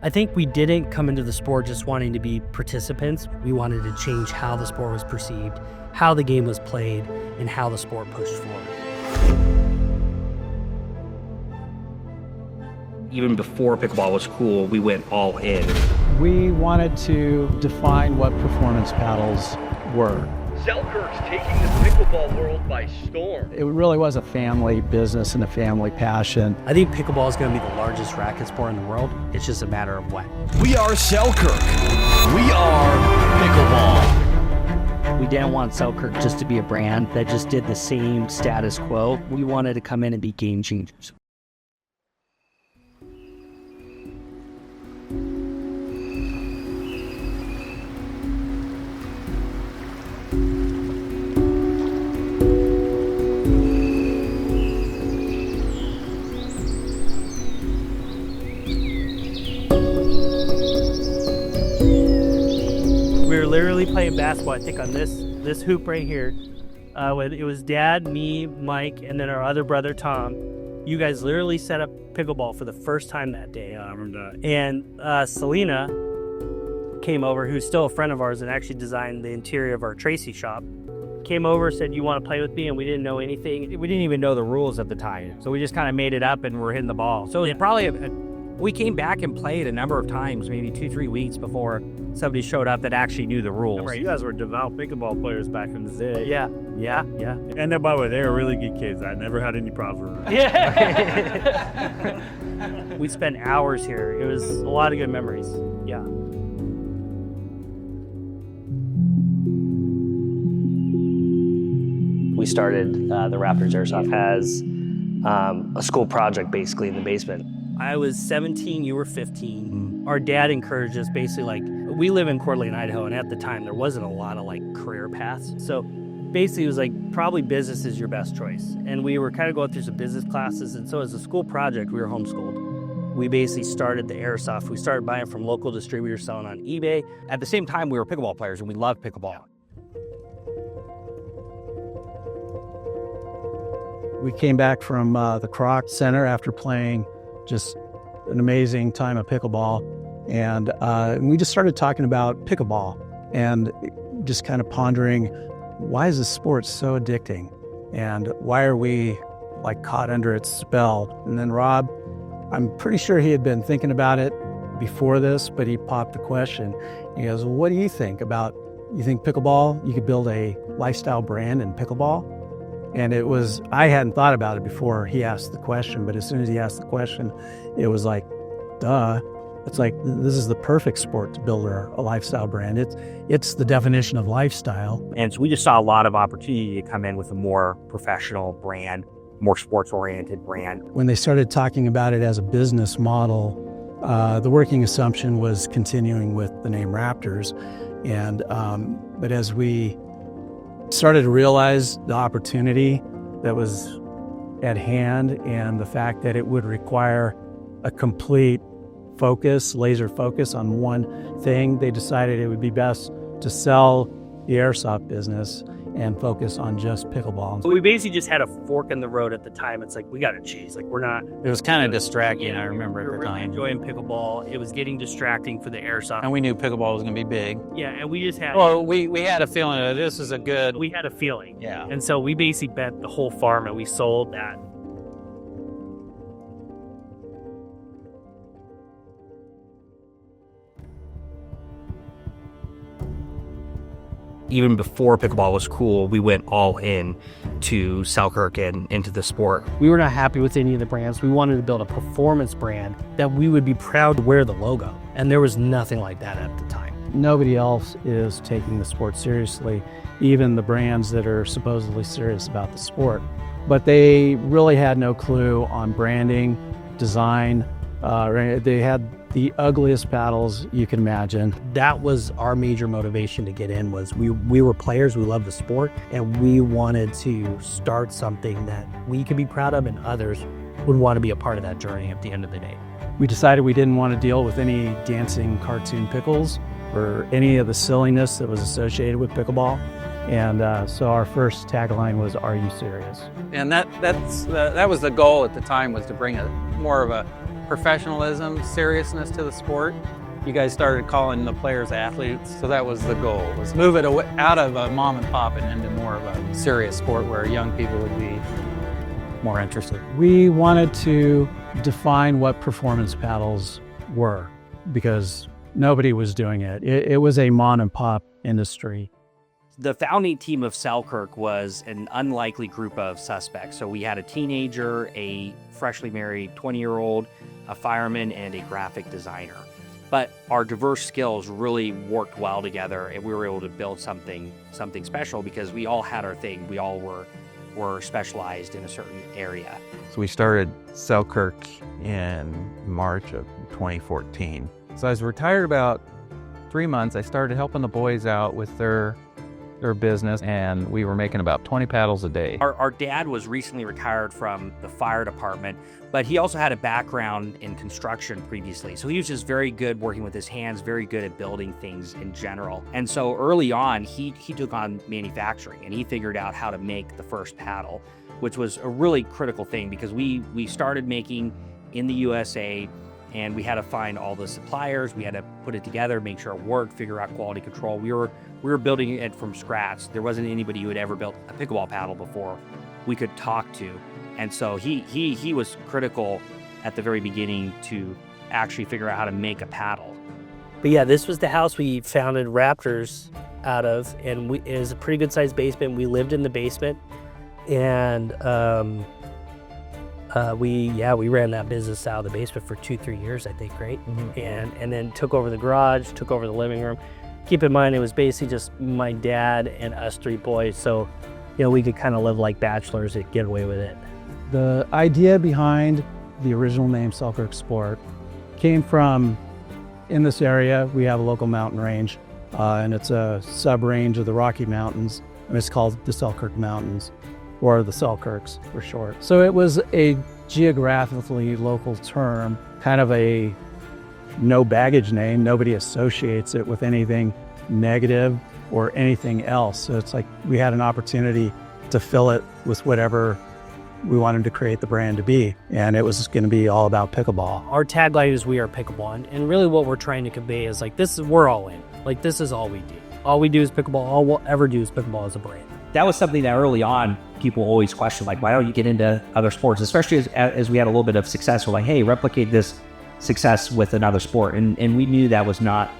I think we didn't come into the sport just wanting to be participants. We wanted to change how the sport was perceived, how the game was played, and how the sport pushed forward. Even before pickleball was cool, we went all in. We wanted to define what performance paddles were. Selkirk's taking the pickleball world by storm. It really was a family business and a family passion. I think pickleball is going to be the largest racket sport in the world. It's just a matter of when. We are Selkirk. We are pickleball. We didn't want Selkirk just to be a brand that just did the same status quo. We wanted to come in and be game changers. We were literally playing basketball, I think, on this hoop right here. It was Dad, me, Mike, and then our other brother, Tom. You guys literally set up pickleball for the first time that day. Yeah, I remember that. And Selena came over, who's still a friend of ours and actually designed the interior of our Tracy shop. Came over, said, "You want to play with me?" And we didn't know anything. We didn't even know the rules at the time. So we just kind of made it up and we're hitting the ball. So it probably, we came back and played a number of times, maybe 2-3 weeks before somebody showed up that actually knew the rules. Right, you guys were devout pickleball players back in the day. Yeah. And by the way, they were really good kids. I never had any problems. Yeah. We spent hours here. It was a lot of good memories. Yeah. We started the Raptors Airsoft as a school project basically in the basement. I was 17, you were 15. Our dad encouraged us basically, like, we live in Coeur d'Alene, Idaho, and at the time there wasn't a lot of like career paths. So basically it was like, probably business is your best choice. And we were kind of going through some business classes. And so as a school project, we were homeschooled. We basically started the airsoft. We started buying from local distributors, selling on eBay. At the same time, we were pickleball players and we loved pickleball. We came back from the Kroc Center after playing just an amazing time of pickleball. And we just started talking about pickleball and just kind of pondering, why is this sport so addicting? And why are we like caught under its spell? And then Rob, I'm pretty sure he had been thinking about it before this, but he popped the question. He goes, well, what do you think about, you think pickleball, you could build a lifestyle brand in pickleball? And it was, I hadn't thought about it before he asked the question, but as soon as he asked the question, it was like, duh. It's like, this is the perfect sport to build a lifestyle brand. It's the definition of lifestyle. And so we just saw a lot of opportunity to come in with a more professional brand, more sports-oriented brand. When they started talking about it as a business model, the working assumption was continuing with the name Raptors. And but as we started to realize the opportunity that was at hand and the fact that it would require a complete focus, laser focus on one thing, they decided it would be best to sell the airsoft business and focus on just pickleball. So we basically just had a fork in the road at the time. It's like, we got to choose. Like, we're not. It was kind of distracting, I remember We at were the really time. enjoying pickleball. It was getting distracting for the airsoft. And we knew pickleball was going to be big. Yeah, and we just had. Well, we had a feeling that this is a good. we had a feeling. Yeah. And so we basically bet the whole farm and we sold that. Even before pickleball was cool, we went all in to Selkirk and into the sport. We were not happy with any of the brands. We wanted to build a performance brand that we would be proud to wear the logo. And there was nothing like that at the time. Nobody else is taking the sport seriously, even the brands that are supposedly serious about the sport. But they really had no clue on branding, design. They had the ugliest paddles you can imagine. That was our major motivation to get in. Was we were players, we loved the sport, and we wanted to start something that we could be proud of and others would want to be a part of that journey at the end of the day. We decided we didn't want to deal with any dancing cartoon pickles or any of the silliness that was associated with pickleball. And so our first tagline was, "Are you serious?" And that was the goal at the time, was to bring more of a professionalism, seriousness to the sport. You guys started calling the players athletes, so that was the goal, was move it out of a mom and pop and into more of a serious sport where young people would be more interested. We wanted to define what performance paddles were because nobody was doing it. It was a mom and pop industry. The founding team of Selkirk was an unlikely group of suspects. So we had a teenager, a freshly married 20-year-old, a fireman, and a graphic designer. But our diverse skills really worked well together, and we were able to build something special because we all had our thing. We all were specialized in a certain area. So we started Selkirk in March of 2014. So I was retired about 3 months. I started helping the boys out with their business, and we were making about 20 paddles a day. Our dad was recently retired from the fire department, but he also had a background in construction previously. So he was just very good working with his hands, very good at building things in general. And so early on, he took on manufacturing, and he figured out how to make the first paddle, which was a really critical thing because we started making in the USA, and we had to find all the suppliers. We had to put it together, make sure it worked, figure out quality control. We were building it from scratch. There wasn't anybody who had ever built a pickleball paddle before we could talk to. And so he was critical at the very beginning to actually figure out how to make a paddle. But yeah, this was the house we founded Raptors out of, and it was a pretty good sized basement. We lived in the basement, and we ran that business out of the basement for 2-3 years, I think, right? Mm-hmm. And then took over the garage, took over the living room. Keep in mind, it was basically just my dad and us 3 boys, so we could kind of live like bachelors and get away with it. The idea behind the original name Selkirk Sport came from, in this area, we have a local mountain range, and it's a sub-range of the Rocky Mountains, and it's called the Selkirk Mountains, or the Selkirks for short. So it was a geographically local term, kind of a no baggage name. Nobody associates it with anything negative or anything else. So it's like we had an opportunity to fill it with whatever we wanted to create the brand to be. And it was going to be all about pickleball. Our tagline is "We are pickleball," and really what we're trying to convey is like, we're all in. Like, this is all we do. All we do is pickleball. All we'll ever do is pickleball as a brand. That was something that early on people always questioned, like, why don't you get into other sports? Especially as we had a little bit of success, we're like, hey, replicate this success with another sport. And we knew that was not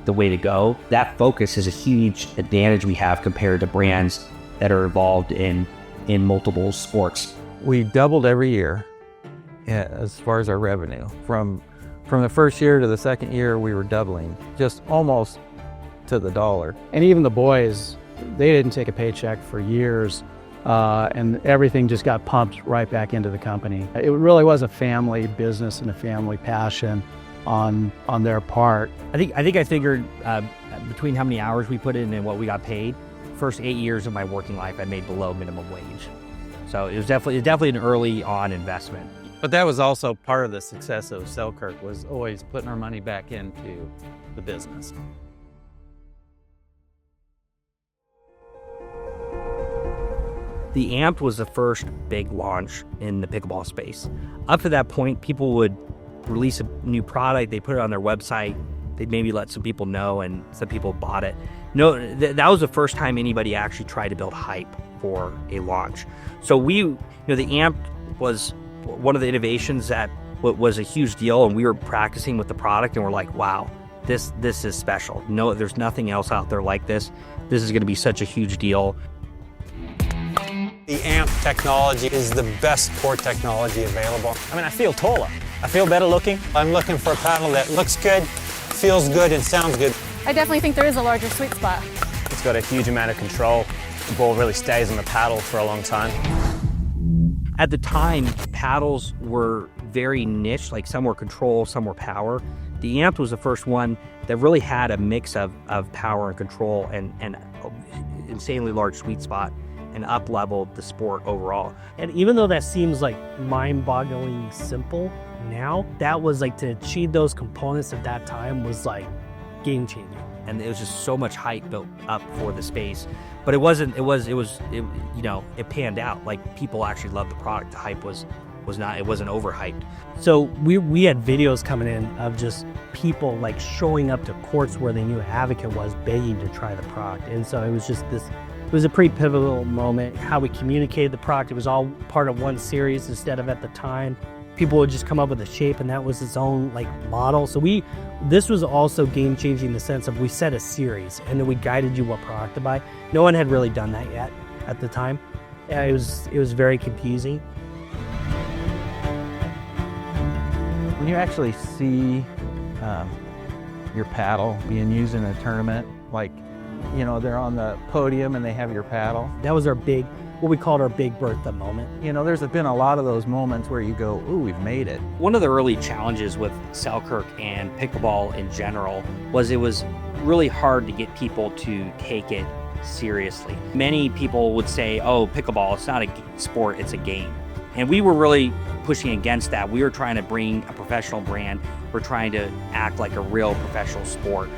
the way to go. That focus is a huge advantage we have compared to brands that are involved in multiple sports. We doubled every year as far as our revenue. From the first year to the second year, we were doubling, just almost to the dollar. And even the boys, they didn't take a paycheck for years, and everything just got pumped right back into the company. It really was a family business and a family passion on their part. I think I figured between how many hours we put in and what we got paid, first 8 years of my working life, I made below minimum wage. So it was definitely an early on investment. But that was also part of the success of Selkirk, was always putting our money back into the business. The Amped was the first big launch in the pickleball space. Up to that point, people would release a new product, they put it on their website, they'd maybe let some people know, and some people bought it. No, that was the first time anybody actually tried to build hype for a launch. So the Amped was one of the innovations that was a huge deal, and we were practicing with the product, and we're like, wow, this is special. No, there's nothing else out there like this. This is gonna be such a huge deal. The Amped technology is the best court technology available. I mean, I feel taller. I feel better looking. I'm looking for a paddle that looks good, feels good, and sounds good. I definitely think there is a larger sweet spot. It's got a huge amount of control. The ball really stays on the paddle for a long time. At the time, paddles were very niche, like some were control, some were power. The Amped was the first one that really had a mix of power and control and insanely large sweet spot, and up-leveled the sport overall. And even though that seems like mind-bogglingly simple now, that was like, to achieve those components at that time was like game-changing. And it was just so much hype built up for the space. But it panned out. Like, people actually loved the product. The hype was it wasn't overhyped. So we had videos coming in of just people like showing up to courts where they knew Advocate was, begging to try the product. And so it was just this, it was a pretty pivotal moment, how we communicated the product. It was all part of one series instead of at the time. People would just come up with a shape and that was its own like model. So this was also game changing in the sense of we set a series and then we guided you what product to buy. No one had really done that yet at the time. It was very confusing. When you actually see your paddle being used in a tournament, like, you know, they're on the podium and they have your paddle. That was our big, what we called our Big Bertha moment. You know, there's been a lot of those moments where you go, ooh, we've made it. One of the early challenges with Selkirk and pickleball in general was it was really hard to get people to take it seriously. Many people would say, oh, pickleball, it's not a sport, it's a game. And we were really pushing against that. We were trying to bring a professional brand. We're trying to act like a real professional sport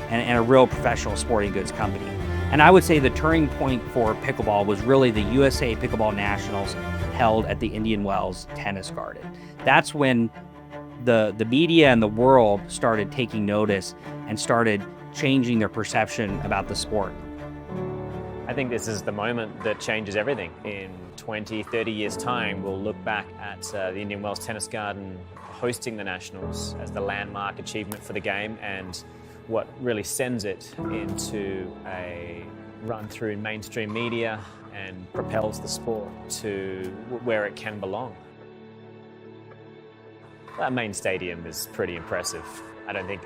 and a real professional sporting goods company. And I would say the turning point for pickleball was really the USA Pickleball Nationals held at the Indian Wells Tennis Garden. That's when the media and the world started taking notice and started changing their perception about the sport. I think this is the moment that changes everything. In 20, 30 years' time, we'll look back at the Indian Wells Tennis Garden hosting the Nationals as the landmark achievement for the game and what really sends it into a run through mainstream media and propels the sport to where it can belong. That main stadium is pretty impressive. I don't think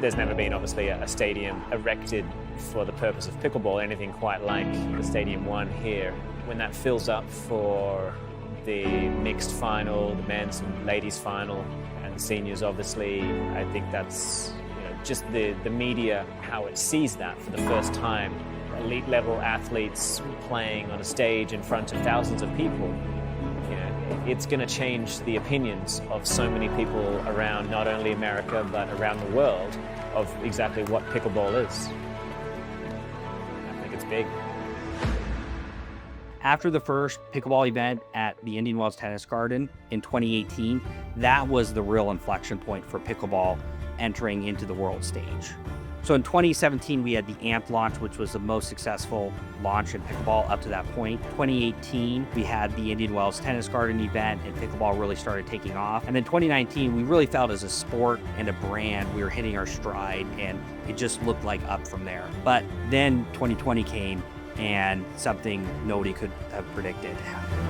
there's never been obviously a stadium erected for the purpose of pickleball, anything quite like the Stadium 1 here. When that fills up for the mixed final, the men's and ladies final, and the seniors obviously, I think that's just the media, how it sees that for the first time. Elite level athletes playing on a stage in front of thousands of people. It's going to change the opinions of so many people around not only America but around the world of exactly what pickleball is. I think it's big. After the first pickleball event at the Indian Wells Tennis Garden in 2018, that was the real inflection point for pickleball entering into the world stage. So in 2017, we had the AMP launch, which was the most successful launch in pickleball up to that point. 2018, we had the Indian Wells Tennis Garden event, and pickleball really started taking off. And then 2019, we really felt as a sport and a brand, we were hitting our stride, and it just looked like up from there. But then 2020 came, and something nobody could have predicted happened.